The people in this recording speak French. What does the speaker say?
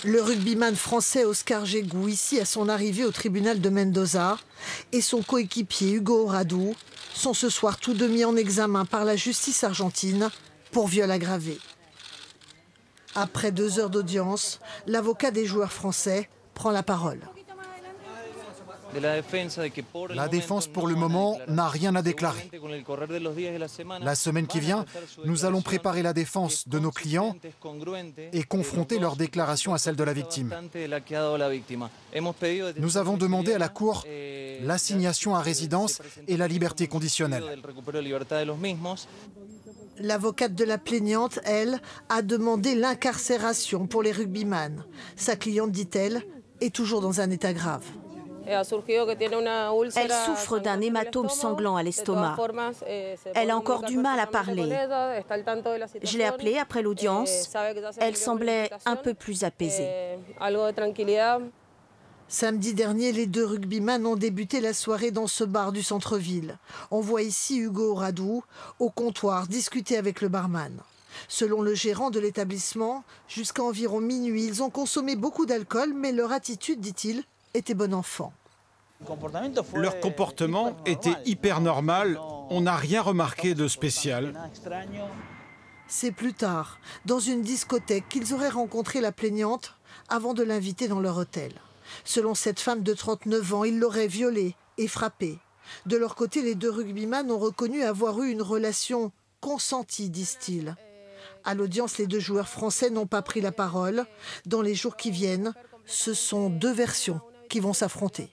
Le rugbyman français Oscar Jégou, ici à son arrivée au tribunal de Mendoza, et son coéquipier Hugo Oradou sont ce soir tous deux mis en examen par la justice argentine pour viol aggravé. Après 2 heures d'audience, l'avocat des joueurs français prend la parole. La défense, pour le moment, n'a rien à déclarer. La semaine qui vient, nous allons préparer la défense de nos clients et confronter leur déclaration à celle de la victime. Nous avons demandé à la Cour l'assignation à résidence et la liberté conditionnelle. L'avocate de la plaignante, elle, a demandé l'incarcération pour les rugbyman. Sa cliente, dit-elle, est toujours dans un état grave. Elle souffre d'un hématome sanglant à l'estomac. Elle a encore du mal à parler. Je l'ai appelée après l'audience. Elle semblait un peu plus apaisée. Samedi dernier, les 2 rugbyman ont débuté la soirée dans ce bar du centre-ville. On voit ici Hugo Oradou au comptoir discuter avec le barman. Selon le gérant de l'établissement, jusqu'à environ minuit, ils ont consommé beaucoup d'alcool, mais leur attitude, dit-il, était bon enfant. Leur comportement était hyper normal, on n'a rien remarqué de spécial. C'est plus tard, dans une discothèque, qu'ils auraient rencontré la plaignante avant de l'inviter dans leur hôtel. Selon cette femme de 39 ans, ils l'auraient violée et frappée. De leur côté, les 2 rugbyman ont reconnu avoir eu une relation consentie, disent-ils. À l'audience, les 2 joueurs français n'ont pas pris la parole. Dans les jours qui viennent, ce sont 2 versions qui vont s'affronter.